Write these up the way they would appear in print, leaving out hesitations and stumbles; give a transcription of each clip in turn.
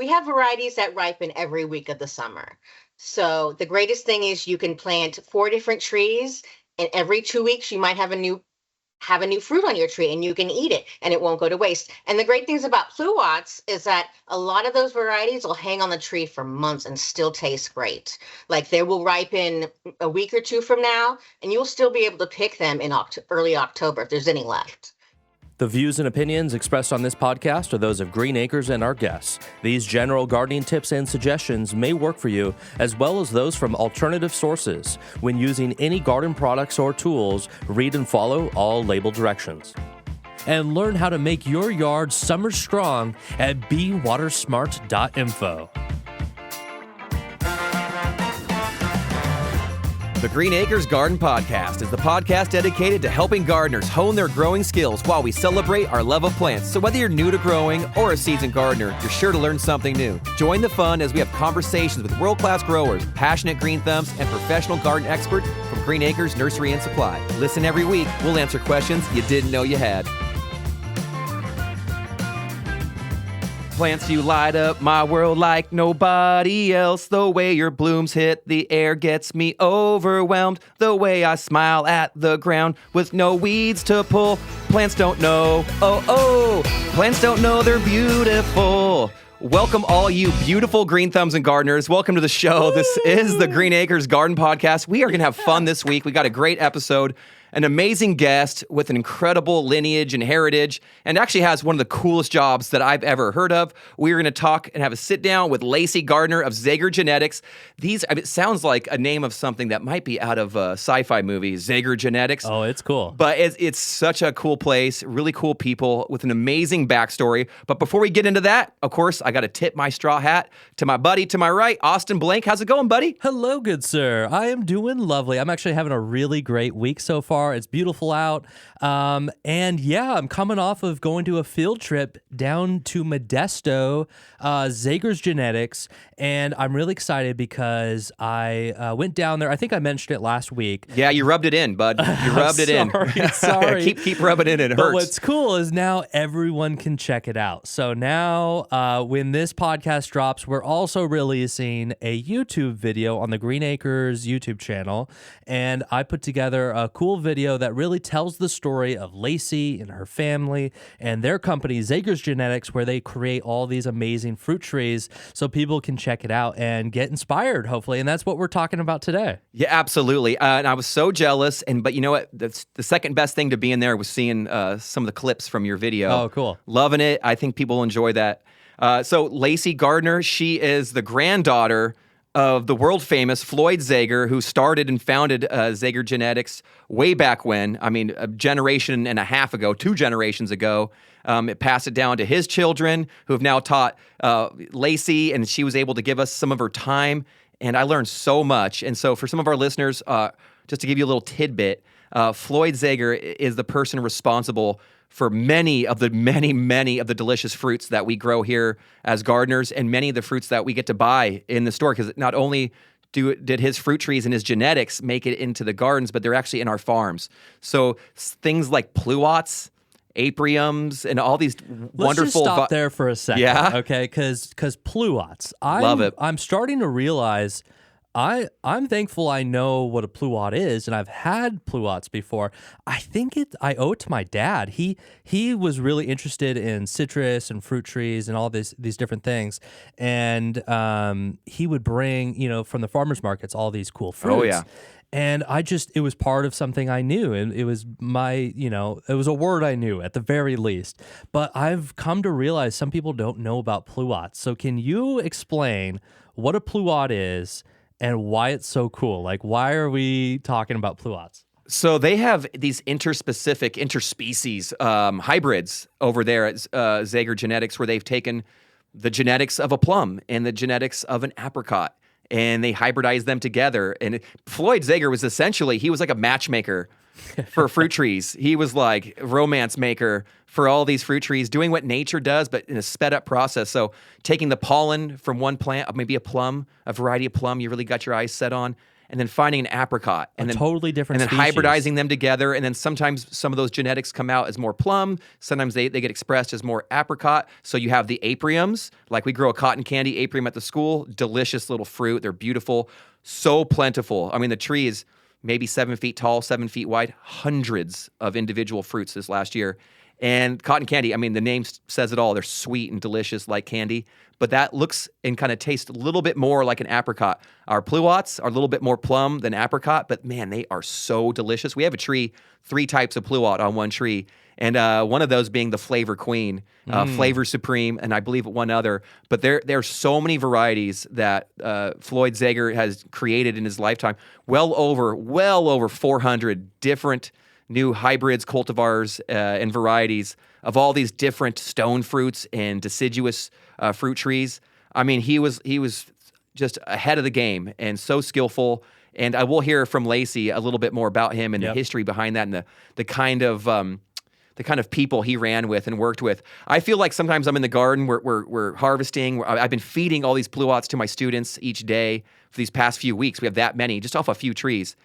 we have varieties that ripen every week of the summer. So the greatest thing is you can plant 4 different trees, and every 2 weeks you might have a new fruit on your tree and you can eat it and it won't go to waste. And the great things about pluots is that a lot of those varieties will hang on the tree for months and still taste great. Like they will ripen a week or two from now and you'll still be able to pick them in early October if there's any left. The views and opinions expressed on this podcast are those of Green Acres and our guests. These general gardening tips and suggestions may work for you, as well as those from alternative sources. When using any garden products or tools, read and follow all label directions. And learn how to make your yard summer strong at bewatersmart.info. The Green Acres Garden Podcast is the podcast dedicated to helping gardeners hone their growing skills while we celebrate our love of plants. So whether you're new to growing or a seasoned gardener, you're sure to learn something new. Join the fun as we have conversations with world-class growers, passionate green thumbs, and professional garden experts from Green Acres Nursery and Supply. Listen every week. We'll answer questions you didn't know you had. Plants, you light up my world like nobody else. The way your blooms hit the air gets me overwhelmed. The way I smile at the ground with no weeds to pull. Plants don't know, plants don't know they're beautiful. Welcome all you beautiful green thumbs and gardeners. Welcome to the show. Woo! This is the Green Acres Garden Podcast. We are going to have fun this week. We got a great episode. An amazing guest with an incredible lineage and heritage, and actually has one of the coolest jobs that I've ever heard of. We're going to talk and have a sit down with Lacey Gardner of Zaiger Genetics. It sounds like a name of something that might be out of a sci-fi movie, Zaiger Genetics. Oh, it's cool. But it's such a cool place, really cool people with an amazing backstory. But before we get into that, of course, I got to tip my straw hat to my buddy to my right, Austin Blank. How's it going, buddy? Hello, good sir. I am doing lovely. I'm actually having a really great week so far. It's beautiful out. And yeah, I'm coming off of going to a field trip down to Modesto, Zaiger's Genetics, and I'm really excited because I went down there. I think I mentioned it last week. Yeah, you rubbed it in, bud. You rubbed it in. Sorry. keep rubbing it in. It hurts. But what's cool is now everyone can check it out. So now when this podcast drops, we're also releasing a YouTube video on the Green Acres YouTube channel, and I put together a cool video that really tells the story of Lacey and her family and their company, Zaiger's Genetics, where they create all these amazing fruit trees so people can check it out and get inspired, hopefully. And that's what we're talking about today. Yeah, absolutely. And I was so jealous. But you know what? The second best thing to be in there was seeing some of the clips from your video. Oh, cool. Loving it. I think people will enjoy that. So Lacey Gardner, she is the granddaughter of the world famous Floyd Zaiger, who started and founded Zaiger Genetics way back when. I mean, a generation and a half ago, 2 generations ago. It passed it down to his children, who have now taught Lacey, and she was able to give us some of her time. And I learned so much. And so for some of our listeners, just to give you a little tidbit, Floyd Zaiger is the person responsible for many of the delicious fruits that we grow here as gardeners, and many of the fruits that we get to buy in the store. Because not only did his fruit trees and his genetics make it into the gardens, but they're actually in our farms. So things like Pluots, Apriums, and all these wonderful... Let's just stop there for a second, yeah? Okay? Because Pluots, love it. I'm starting to realize... I'm thankful I know what a Pluot is, and I've had Pluots before. I think I owe it to my dad. He was really interested in citrus and fruit trees and all these different things, and he would bring, from the farmers markets, all these cool fruits. Oh, yeah. And it was part of something I knew, and it was it was a word I knew at the very least. But I've come to realize some people don't know about Pluots. So can you explain what a Pluot is and why it's so cool? Like, why are we talking about Pluots? So they have these interspecies hybrids over there at Zaiger Genetics, where they've taken the genetics of a plum and the genetics of an apricot, and they hybridize them together. And Floyd Zaiger was he was like a matchmaker for fruit trees. He was like a romance maker for all these fruit trees, doing what nature does, but in a sped up process. So taking the pollen from one plant, maybe a plum, a variety of plum you really got your eyes set on, and then finding an apricot, and A then totally different and then species. hybridizing them together. And then sometimes some of those genetics come out as more plum. Sometimes they get expressed as more apricot. So you have the apriums, like we grow a cotton candy aprium at the school. Delicious little fruit. They're beautiful, so plentiful. I mean, the tree is maybe 7 feet tall, 7 feet wide, hundreds of individual fruits this last year. And cotton candy, I mean, the name says it all. They're sweet and delicious like candy, but that looks and kind of tastes a little bit more like an apricot. Our pluots are a little bit more plum than apricot, but man, they are so delicious. We have a tree, 3 types of pluot on one tree, and one of those being the Flavor Queen, Flavor Supreme, and I believe one other. But there are so many varieties that Floyd Zaiger has created in his lifetime. Well over 400 different new hybrids, cultivars, and varieties of all these different stone fruits and deciduous fruit trees. I mean, he was just ahead of the game and so skillful. And I will hear from Lacey a little bit more about him and the history behind that, and the kind of people he ran with and worked with. I feel like sometimes I'm in the garden, we're harvesting. I've been feeding all these pluots to my students each day for these past few weeks. We have that many, just off a few trees.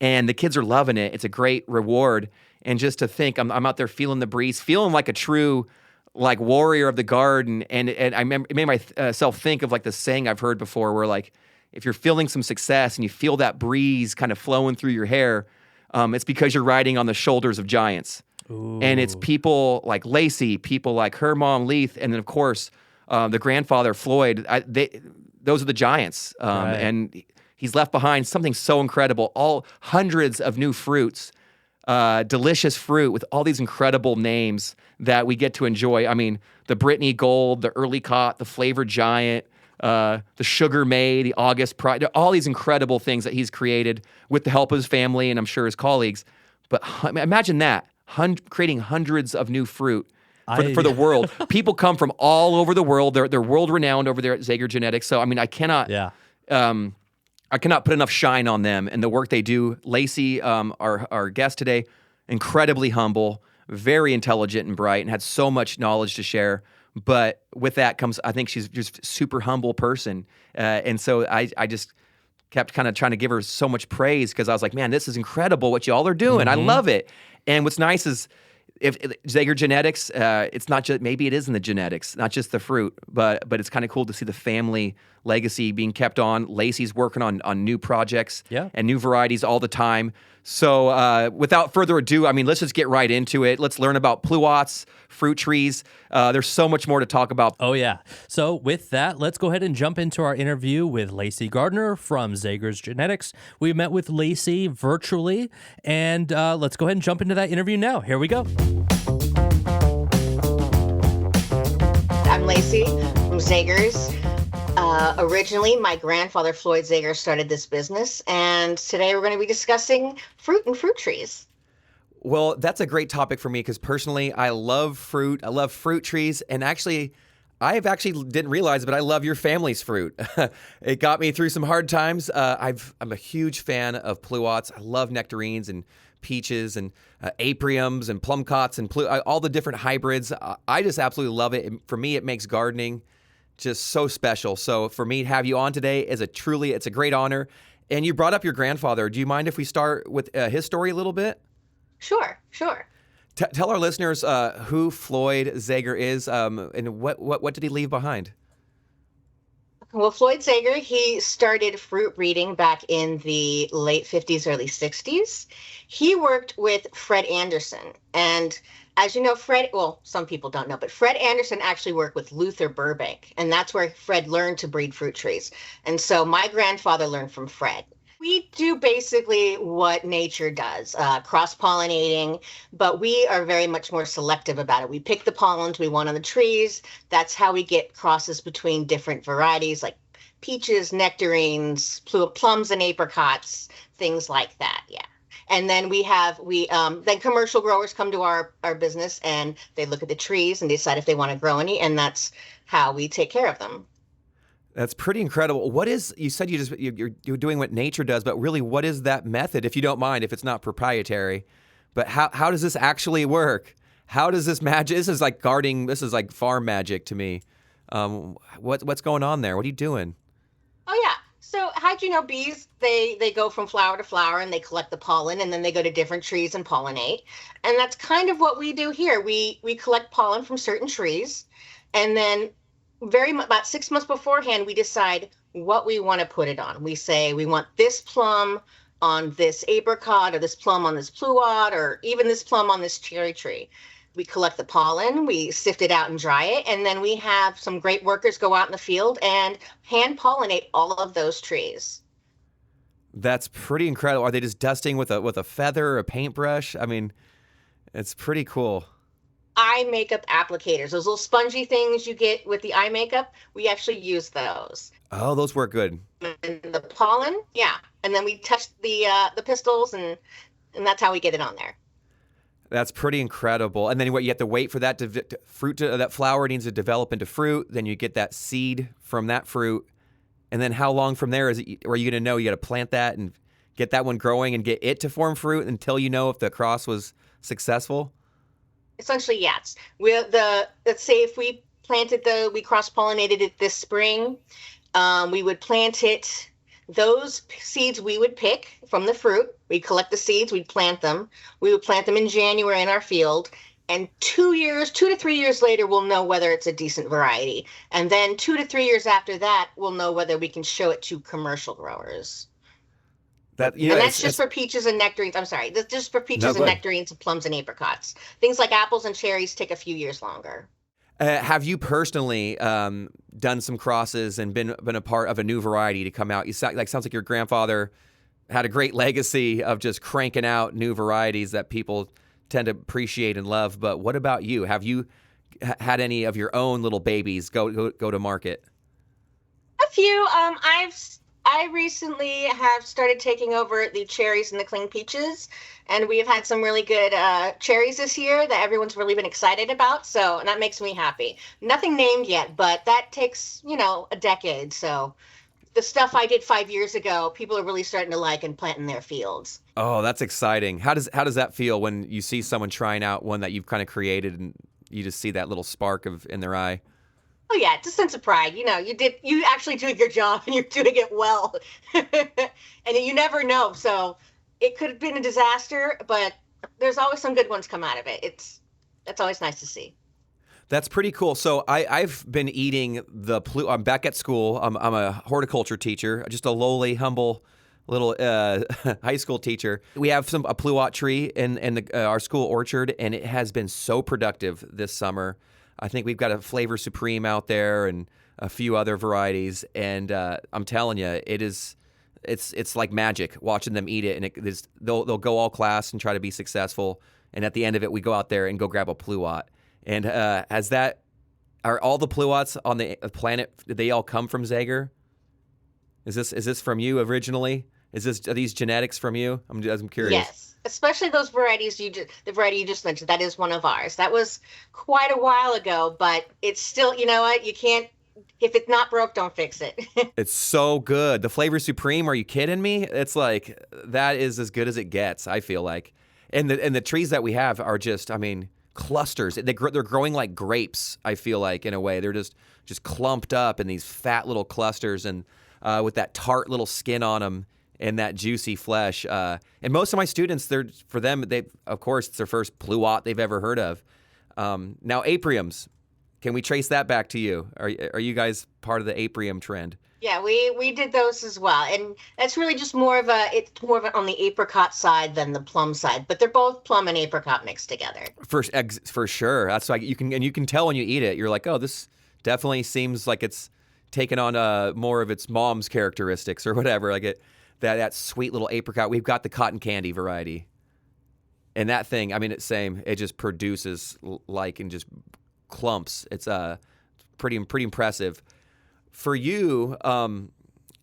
And the kids are loving it. It's a great reward. And just to think, I'm out there feeling the breeze, feeling like a true like warrior of the garden. And I remember, it made myself think of like the saying I've heard before, where like if you're feeling some success and you feel that breeze kind of flowing through your hair, it's because you're riding on the shoulders of giants. Ooh. And it's people like Lacey, people like her mom Leith, and then of course the grandfather Floyd. Those are the giants. Right. And he's left behind something so incredible, all hundreds of new fruits, delicious fruit with all these incredible names that we get to enjoy. I mean, the Brittany Gold, the Early Cot, the Flavor Giant, the Sugar May, the August Pride, all these incredible things that he's created with the help of his family and I'm sure his colleagues. But imagine that, creating hundreds of new fruit for the world. People come from all over the world. They're world-renowned over there at Zaiger Genetics. So, I mean, I cannot put enough shine on them and the work they do. Lacey, our guest today, incredibly humble, very intelligent and bright, and had so much knowledge to share. But with that comes, I think she's just a super humble person. And so I just kept kind of trying to give her so much praise because I was like, man, this is incredible what y'all are doing. I love it. And what's nice is if Zaiger Genetics, it's not just, maybe it is in the genetics, not just the fruit, but it's kind of cool to see the family legacy being kept on. Lacey's working on new projects and new varieties all the time. So without further ado, I mean, let's just get right into it. Let's learn about pluots, fruit trees. There's so much more to talk about. Oh, yeah. So with that, let's go ahead and jump into our interview with Lacey Gardner from Zaiger's Genetics. We met with Lacey virtually, and let's go ahead and jump into that interview now. Here we go. I'm Lacey from Zaiger's. Originally, my grandfather, Floyd Zaiger, started this business, and today we're going to be discussing fruit and fruit trees. Well, that's a great topic for me because personally, I love fruit. I love fruit trees, and actually, didn't realize, but I love your family's fruit. It got me through some hard times. I'm a huge fan of pluots. I love nectarines and peaches and apriums and plumcots and all the different hybrids. I just absolutely love it. And for me, it makes gardening just so special. So for me to have you on today it's a great honor. And you brought up your grandfather. Do you mind if we start with his story a little bit? Sure. Tell our listeners who Floyd Zaiger is and what did he leave behind? Well, Floyd Zaiger, he started fruit breeding back in the late 50s, early 60s. He worked with Fred Anderson. And as you know, some people don't know, but Fred Anderson actually worked with Luther Burbank. And that's where Fred learned to breed fruit trees. And so my grandfather learned from Fred. We do basically what nature does, cross-pollinating, but we are very much more selective about it. We pick the pollens we want on the trees. That's how we get crosses between different varieties like peaches, nectarines, plums and apricots, things like that, yeah. And then then commercial growers come to our business and they look at the trees and decide if they want to grow any, and that's how we take care of them. That's pretty incredible. You said you're doing what nature does, but really what is that method, if you don't mind, if it's not proprietary? But how does this actually work? How does this magic? This is like gardening. This is like farm magic to me. What's going on there? What are you doing? Oh, yeah. So fact, bees, they go from flower to flower and they collect the pollen, and then they go to different trees and pollinate. And that's kind of what we do here. We collect pollen from certain trees, and then about 6 months beforehand, we decide what we want to put it on. We say we want this plum on this apricot, or this plum on this pluot, or even this plum on this cherry tree. We collect the pollen, we sift it out and dry it, and then we have some great workers go out in the field and hand pollinate all of those trees. That's pretty incredible. Are they just dusting with a feather or a paintbrush? I mean, it's pretty cool. Eye makeup applicators, those little spongy things you get with the eye makeup, we actually use those. Oh, those work good. And the pollen, yeah. And then we touch the pistils, and that's how we get it on there. That's pretty incredible. And then what, you have to wait for that that flower needs to develop into fruit. Then you get that seed from that fruit. And then how long from there are you going to know? You got to plant that and get that one growing and get it to form fruit until you know if the cross was successful? Essentially, yes. Let's say if we cross-pollinated it this spring, we would plant it. Those seeds we would pick from the fruit. We'd collect the seeds, we'd plant them. We would plant them in January in our field. And 2 to 3 years later, we'll know whether it's a decent variety. And then 2 to 3 years after that, we'll know whether we can show it to commercial growers. And that's just for peaches and nectarines. I'm sorry, that's just for peaches and nectarines, plums and apricots. Things like apples and cherries take a few years longer. Have you personally done some crosses and been a part of a new variety to come out? Sounds like your grandfather had a great legacy of just cranking out new varieties that people tend to appreciate and love. But what about you? Have you had any of your own little babies go to market? A few. I recently have started taking over the cherries and the cling peaches, and we have had some really good cherries this year that everyone's really been excited about. So, and that makes me happy. Nothing named yet, but that takes, a decade. So the stuff I did 5 years ago, people are really starting to like and plant in their fields. Oh, that's exciting. How does that feel when you see someone trying out one that you've kind of created and you just see that little spark in their eye? Oh yeah, it's a sense of pride. You actually doing your job and you're doing it well. And you never know. So it could have been a disaster, but there's always some good ones come out of it. That's always nice to see. That's pretty cool. So I've been eating the Pluot. I'm back at school. I'm a horticulture teacher, just a lowly, humble little high school teacher. We have a Pluot tree in our school orchard, and it has been so productive this summer. I think we've got a Flavor Supreme out there and a few other varieties, and I'm telling you, it's like magic watching them eat it. And they'll go all class and try to be successful, and at the end of it, we go out there and go grab a Pluot. And are all the Pluots on the planet? Did they all come from Zaiger? Is this from you originally? Are these genetics from you? I'm curious. Yes. Especially those varieties the variety you just mentioned, that is one of ours. That was quite a while ago, but it's still, you know what, you can't, if it's not broke, don't fix it. It's so good. The Flavor Supreme, are you kidding me? It's like, that is as good as it gets, I feel like. And the trees that we have are just, clusters. They're growing like grapes, I feel like, in a way. They're just clumped up in these fat little clusters, and with that tart little skin on them and that juicy flesh. And most of my students, for them, of course, it's their first Pluot they've ever heard of. Now, Apriums, can we trace that back to you? Are you guys part of the Aprium trend? Yeah, we did those as well, and that's really just more of on the apricot side than the plum side. But they're both plum and apricot mixed together. For sure. That's like you can tell when you eat it. You're like, oh, this definitely seems like it's taken on more of its mom's characteristics or whatever. Like that sweet little apricot. We've got the cotton candy variety, and that thing. It's same. It just produces and just clumps. It's pretty impressive. For you,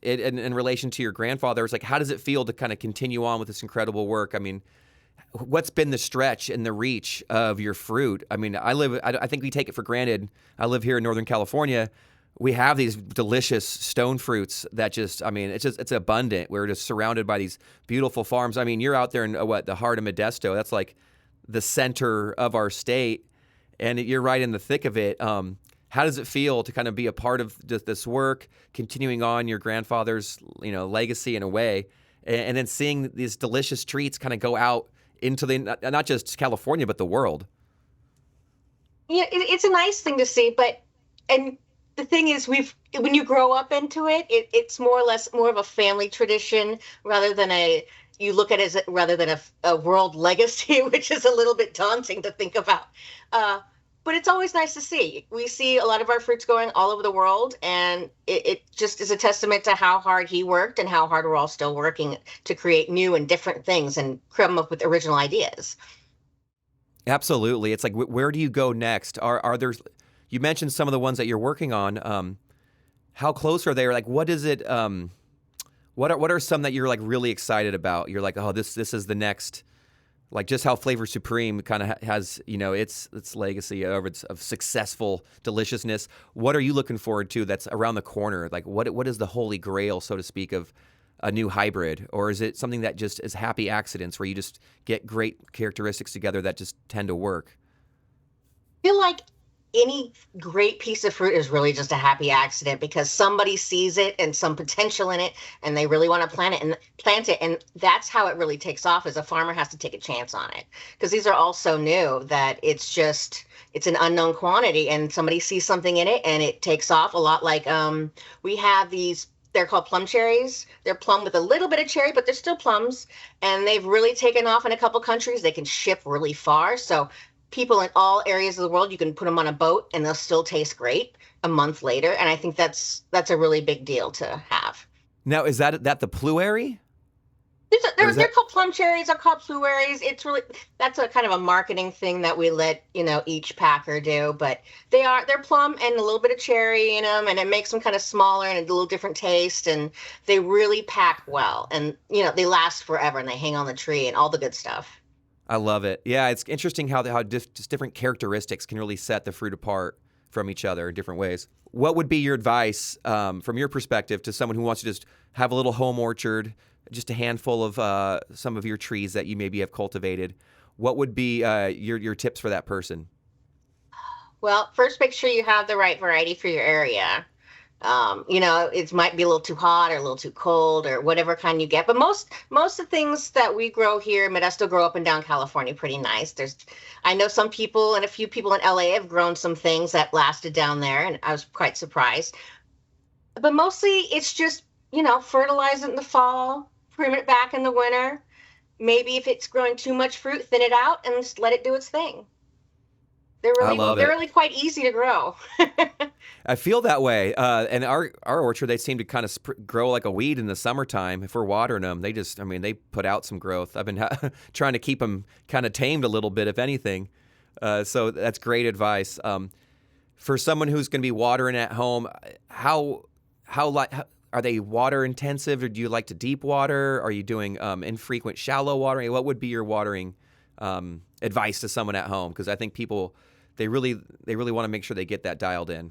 in relation to your grandfather, it's like, how does it feel to kind of continue on with this incredible work? What's been the stretch and the reach of your fruit? I think we take it for granted. I live here in Northern California. We have these delicious stone fruits that it's abundant. We're just surrounded by these beautiful farms. You're out there in the heart of Modesto. That's like the center of our state, and you're right in the thick of it. How does it feel to kind of be a part of this work, continuing on your grandfather's, legacy in a way, and then seeing these delicious treats kind of go out into not just California but the world? Yeah, it's a nice thing to see, and the thing is, when you grow up into it, it's more or less more of a family tradition rather than you look at it as rather than a world legacy, which is a little bit daunting to think about. But it's always nice to see. We see a lot of our fruits going all over the world, and it just is a testament to how hard he worked and how hard we're all still working to create new and different things and come up with original ideas. Absolutely. It's like, where do you go next? Are there? You mentioned some of the ones that you're working on. How close are they? Or like, what is it? What are some that you're like really excited about? You're like, oh, this is the next. Like just how Flavor Supreme kind of has, its legacy of successful deliciousness. What are you looking forward to that's around the corner? Like what is the holy grail, so to speak, of a new hybrid? Or is it something that just is happy accidents where you just get great characteristics together that just tend to work? I feel like any great piece of fruit is really just a happy accident because somebody sees it and some potential in it and they really want to plant it. And that's how it really takes off, is a farmer has to take a chance on it because these are all so new that it's an unknown quantity and somebody sees something in it and it takes off a lot. Like we have these, they're called plum cherries. They're plum with a little bit of cherry, but they're still plums. And they've really taken off in a couple countries. They can ship really far. So people in all areas of the world, you can put them on a boat and they'll still taste great a month later. And I think that's a really big deal to have. Now, is that the Pluary? They're called plum cherries. They're called Pluaries. That's a kind of a marketing thing that we let each packer do. But they're plum and a little bit of cherry in them, and it makes them kind of smaller and a little different taste. And they really pack well, and they last forever and they hang on the tree and all the good stuff. I love it. Yeah, it's interesting how just different characteristics can really set the fruit apart from each other in different ways. What would be your advice from your perspective to someone who wants to just have a little home orchard, just a handful of some of your trees that you maybe have cultivated? What would be your tips for that person? Well, first, make sure you have the right variety for your area. It might be a little too hot or a little too cold or whatever kind you get. But most of the things that we grow here in Modesto grow up and down California pretty nice. I know some people and a few people in LA have grown some things that lasted down there, and I was quite surprised. But mostly it's just, fertilize it in the fall, prune it back in the winter. Maybe if it's growing too much fruit, thin it out and just let it do its thing. They're really quite easy to grow. I feel that way. And our orchard, they seem to kind of grow like a weed in the summertime. If we're watering them, they put out some growth. I've been trying to keep them kind of tamed a little bit, if anything. So that's great advice. For someone who's going to be watering at home, how are they water intensive, or do you like to deep water? Are you doing infrequent shallow watering? What would be your watering advice to someone at home? Because I think people, they really want to make sure they get that dialed in.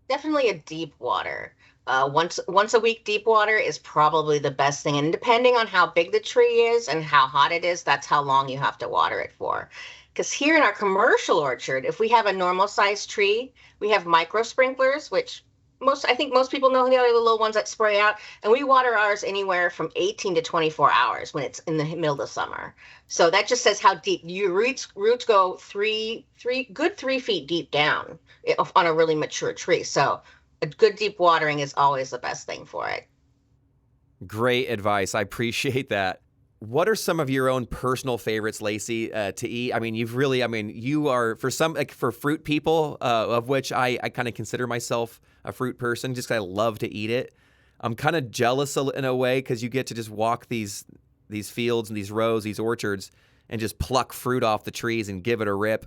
Definitely a deep water. Once a week deep water is probably the best thing. And depending on how big the tree is and how hot it is, that's how long you have to water it for. Because here in our commercial orchard, if we have a normal sized tree, we have micro sprinklers, which I think most people know the other little ones that spray out, and we water ours anywhere from 18 to 24 hours when it's in the middle of the summer. So that just says how deep your roots go 3 feet deep down on a really mature tree. So a good deep watering is always the best thing for it. Great advice. I appreciate that. What are some of your own personal favorites, Lacey, to eat? I mean, you are, for fruit people, of which I kind of consider myself a fruit person just because I love to eat it. I'm kind of jealous in a way because you get to just walk these fields and these rows, these orchards, and just pluck fruit off the trees and give it a rip,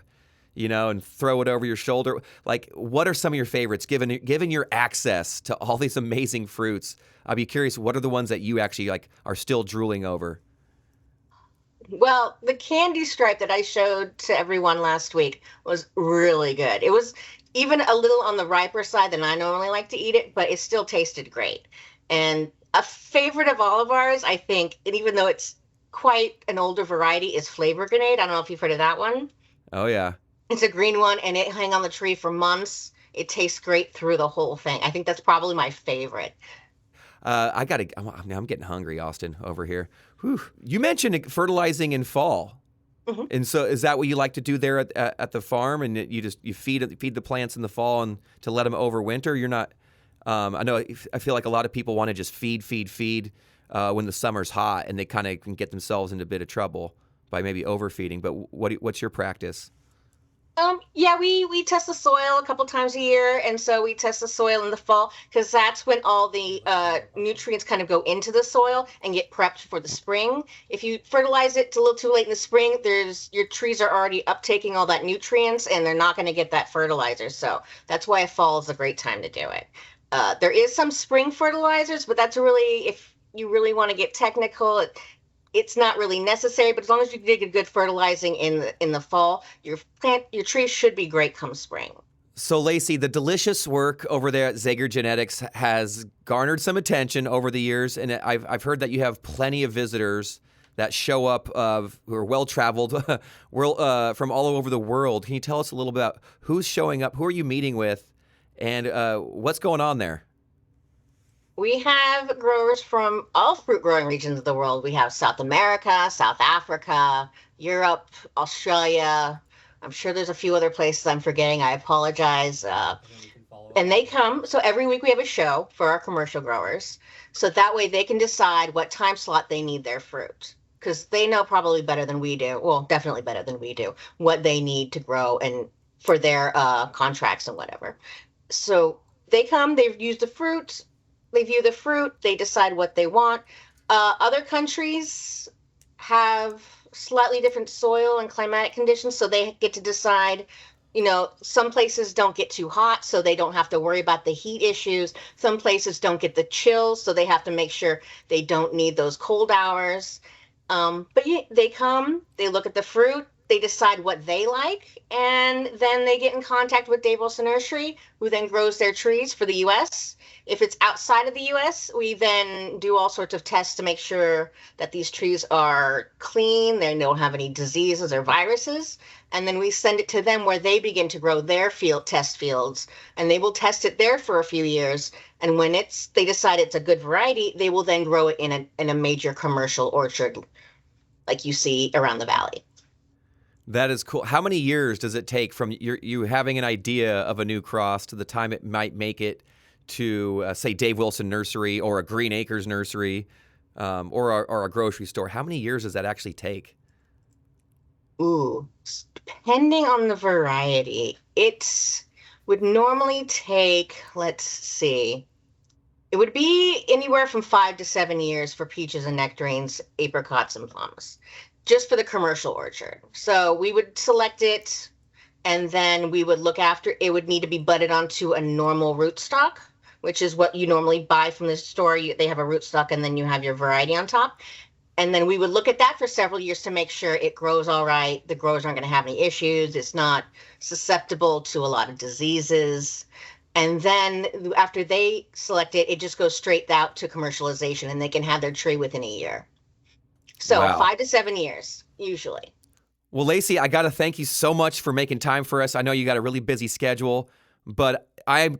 and throw it over your shoulder. Like, what are some of your favorites, given your access to all these amazing fruits? I'd be curious, what are the ones that you actually are still drooling over? Well, the candy stripe that I showed to everyone last week was really good. It was even a little on the riper side than I normally like to eat it, but it still tasted great. And a favorite of all of ours, I think, and even though it's quite an older variety, is Flavor Grenade. I don't know if you've heard of that one. Oh, yeah. It's a green one, and it hung on the tree for months. It tastes great through the whole thing. I think that's probably my favorite. I'm getting hungry, Austin, over here. Whew. You mentioned fertilizing in fall. Mhm. And so is that what you like to do there at the farm? And you feed the plants in the fall and to let them overwinter? You're not, I feel like a lot of people want to just feed when the summer's hot, and they kind of can get themselves into a bit of trouble by maybe overfeeding. But what's your practice? Yeah, we test the soil a couple times a year, and so we test the soil in the fall because that's when all the nutrients kind of go into the soil and get prepped for the spring. If you fertilize it a little too late in the spring, your trees are already uptaking all that nutrients, and they're not going to get that fertilizer. So that's why fall is a great time to do it. There is some spring fertilizers, but that's really, if you really want to get technical, it's not really necessary, but as long as you dig a good fertilizing in the fall, your trees should be great come spring. So, Lacey, the delicious work over there at Zaiger Genetics has garnered some attention over the years, and I've heard that you have plenty of visitors that show up who are well-traveled from all over the world. Can you tell us a little bit about who's showing up, who are you meeting with, and what's going on there? We have growers from all fruit growing regions of the world. We have South America, South Africa, Europe, Australia. I'm sure there's a few other places I'm forgetting. I apologize. And they come. So every week we have a show for our commercial growers. So that way they can decide what time slot they need their fruit, because they know probably better than we do. Well, definitely better than we do, what they need to grow and for their contracts and whatever. So they come, they've used the fruit. They view the fruit, they decide what they want. Other countries have slightly different soil and climatic conditions, so they get to decide, some places don't get too hot, so they don't have to worry about the heat issues. Some places don't get the chills, so they have to make sure they don't need those cold hours. But yeah, they come, they look at the fruit, they decide what they like, and then they get in contact with Dave Wilson Nursery, who then grows their trees for the U.S. If it's outside of the U.S., we then do all sorts of tests to make sure that these trees are clean, they don't have any diseases or viruses, and then we send it to them where they begin to grow their test fields, and they will test it there for a few years. And when they decide it's a good variety, they will then grow it in a major commercial orchard, like you see around the valley. That is cool. How many years does it take from you having an idea of a new cross to the time it might make it to, say, Dave Wilson Nursery or a Green Acres Nursery or a grocery store? How many years does that actually take? Ooh, depending on the variety, it would normally take, let's see, it would be anywhere from 5 to 7 years for peaches and nectarines, apricots and plums, just for the commercial orchard. So we would select it, and then we would look after it. Would need to be budded onto a normal rootstock, which is what you normally buy from the store. They have a rootstock, and then you have your variety on top. And then we would look at that for several years to make sure it grows all right. The growers aren't going to have any issues. It's not susceptible to a lot of diseases. And then after they select it, it just goes straight out to commercialization, and they can have their tree within a year. So Wow. 5 to 7 years, usually. Well, Lacey, I got to thank you so much for making time for us. I know you got a really busy schedule, but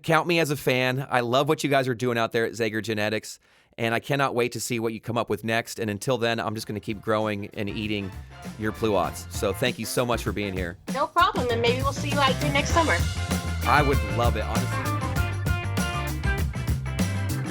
count me as a fan. I love what you guys are doing out there at Zaiger Genetics, and I cannot wait to see what you come up with next. And until then, I'm just going to keep growing and eating your Pluots. So thank you so much for being here. No problem, and maybe we'll see you out here next summer. I would love it, honestly.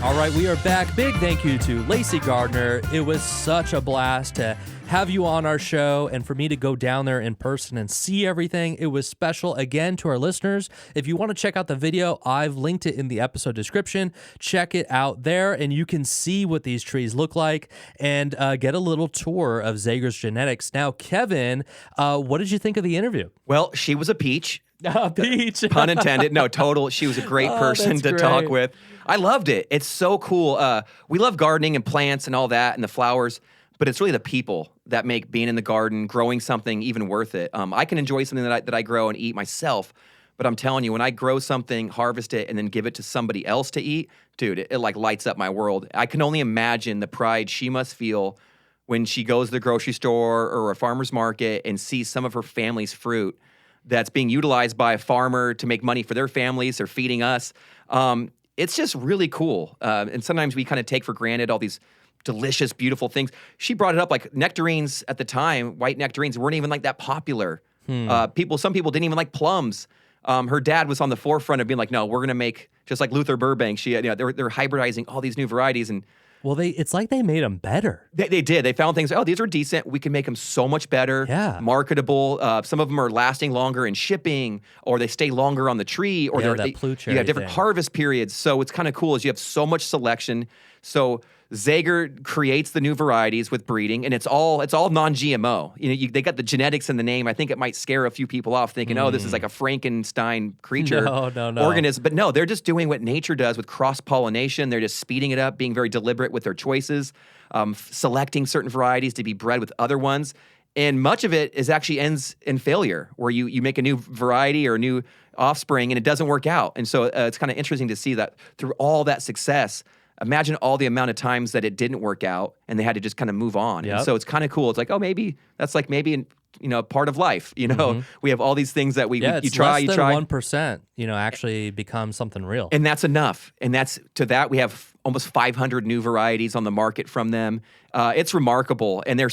All right, we are back. Big thank you to Lacey Gardner. It was such a blast to have you on our show and for me to go down there in person and see everything. It was special. Again, to our listeners, if you want to check out the video, I've linked it in the episode description. Check it out there, and you can see what these trees look like and get a little tour of Zaiger's Genetics. Now, Kevin, what did you think of the interview? Well, she was a peach. Peach. Pun intended. No, total. She was a great person to talk with. I loved it. It's so cool. We love gardening and plants and all that and the flowers, but it's really the people that make being in the garden, growing something even worth it. I can enjoy something that I grow and eat myself, but I'm telling you, when I grow something, harvest it, and then give it to somebody else to eat, dude, it like lights up my world. I can only imagine the pride she must feel when she goes to the grocery store or a farmer's market and sees some of her family's fruit that's being utilized by a farmer to make money for their families. They're feeding us. It's just really cool. And sometimes we kind of take for granted all these delicious, beautiful things. She brought it up like nectarines at the time, white nectarines weren't even like that popular. Some people didn't even like plums. Her dad was on the forefront of being like, no, we're going to make, just like Luther Burbank, they're hybridizing all these new varieties. And well, it's like they made them better. They did. They found things, these are decent. We can make them so much better, marketable. Some of them are lasting longer in shipping, or they stay longer on the tree, or that Pluot cherry you have different harvest periods. So it's kind of cool as you have so much selection. So Zaiger creates the new varieties with breeding, and it's all non-GMO. They got the genetics in the name. I think it might scare a few people off thinking, this is like a Frankenstein creature organism. But no, they're just doing what nature does with cross-pollination. They're just speeding it up, being very deliberate with their choices, selecting certain varieties to be bred with other ones. And much of it actually ends in failure, where you make a new variety or a new offspring and it doesn't work out. And so it's kind of interesting to see that through all that success. Imagine all the amount of times that it didn't work out and they had to just kind of move on. And so it's kind of cool. It's like, maybe that's like part of life. We have all these things that you try. Less than 1%, actually become something real. And that's enough. And we have almost 500 new varieties on the market from them. It's remarkable. And they're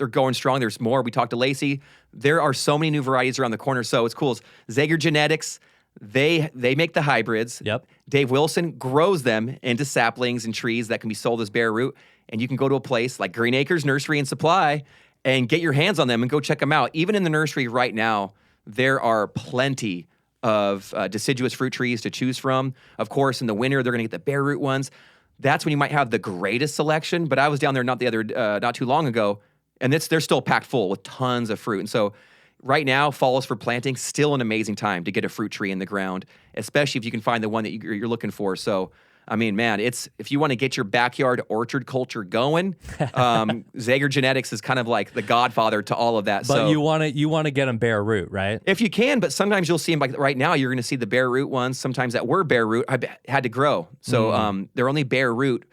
going strong. There's more. We talked to Lacey. There are so many new varieties around the corner. So it's cool. Zaiger Genetics, they make the hybrids. Yep. Dave Wilson grows them into saplings and trees that can be sold as bare root. And you can go to a place like Green Acres Nursery and Supply and get your hands on them and go check them out. Even in the nursery right now, there are plenty of deciduous fruit trees to choose from. Of course, in the winter, they're going to get the bare root ones. That's when you might have the greatest selection. But I was down there not too long ago, and they're still packed full with tons of fruit. And so right now, fall is for planting. Still an amazing time to get a fruit tree in the ground, especially if you can find the one that you're looking for. So, I mean, man, if you want to get your backyard orchard culture going, Zaiger Genetics is kind of like the godfather to all of that. But so, you want to get them bare root, right? If you can, but sometimes you'll see them like right now. You're going to see the bare root ones. Sometimes that were bare root had to grow, so they're only bare root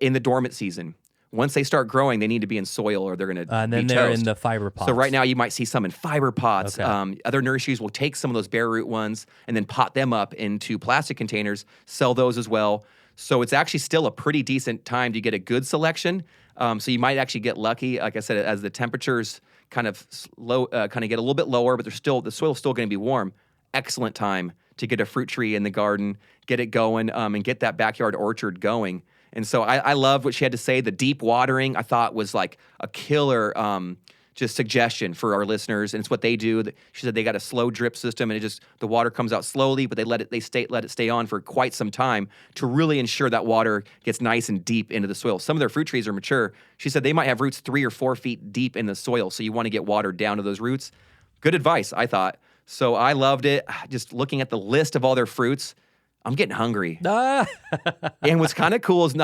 in the dormant season. Once they start growing, they need to be in soil or they're going to and then be they're toast. in the fiber pots. So right now you might see some in fiber pots. Okay. Other nurseries will take some of those bare root ones and then pot them up into plastic containers, sell those as well. So it's actually still a pretty decent time to get a good selection. So you might actually get lucky, like I said, as the temperatures kind of get a little bit lower, but the soil's still going to be warm. Excellent time to get a fruit tree in the garden, get it going, and get that backyard orchard going. And so I love what she had to say. The deep watering, I thought, was like a killer just suggestion for our listeners. And it's what they do. She said they got a slow drip system, and the water comes out slowly, but they let it stay on for quite some time to really ensure that water gets nice and deep into the soil. Some of their fruit trees are mature. She said they might have roots 3 or 4 feet deep in the soil, so you want to get water down to those roots. Good advice, I thought. So I loved it. Just looking at the list of all their fruits, I'm getting hungry. And what's kind of cool is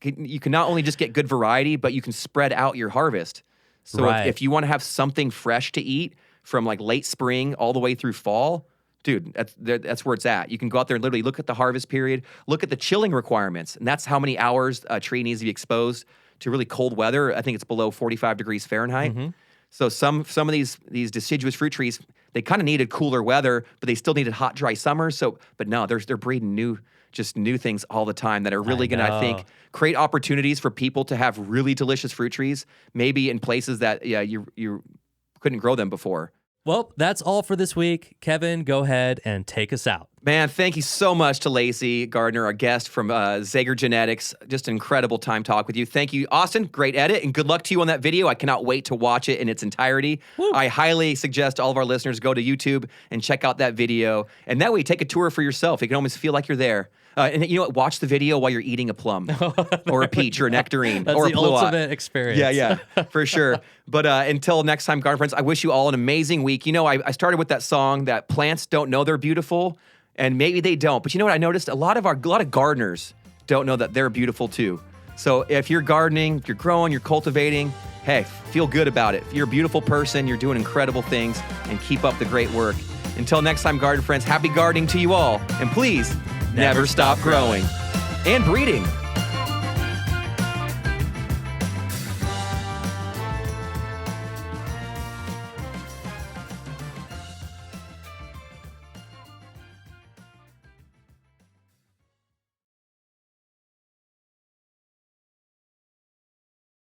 you can not only just get good variety, but you can spread out your harvest. So if you want to have something fresh to eat from like late spring all the way through fall, dude, that's where it's at. You can go out there and literally look at the harvest period, look at the chilling requirements, and that's how many hours a tree needs to be exposed to really cold weather. I think it's below 45 degrees Fahrenheit. Mm-hmm. So some of these deciduous fruit trees, they kind of needed cooler weather, but they still needed hot, dry summers. But no, they're breeding new things all the time that are really going to, I think, create opportunities for people to have really delicious fruit trees, maybe in places that you couldn't grow them before. Well, that's all for this week. Kevin, go ahead and take us out. Man, thank you so much to Lacey Gardner, our guest from Zaiger Genetics. Just an incredible time talk with you. Thank you, Austin. Great edit, and good luck to you on that video. I cannot wait to watch it in its entirety. Woo. I highly suggest all of our listeners go to YouTube and check out that video. And that way, take a tour for yourself. You can almost feel like you're there. And you know what? Watch the video while you're eating a plum or a peach or a nectarine or a Pluot. That's the ultimate experience. Yeah, for sure. But until next time, garden friends, I wish you all an amazing week. You know, I started with that song that plants don't know they're beautiful, and maybe they don't. But you know what I noticed? A lot of gardeners don't know that they're beautiful too. So if you're gardening, if you're growing, you're cultivating, hey, feel good about it. If you're a beautiful person, you're doing incredible things, and keep up the great work. Until next time, garden friends, happy gardening to you all. And please, never stop growing and breeding.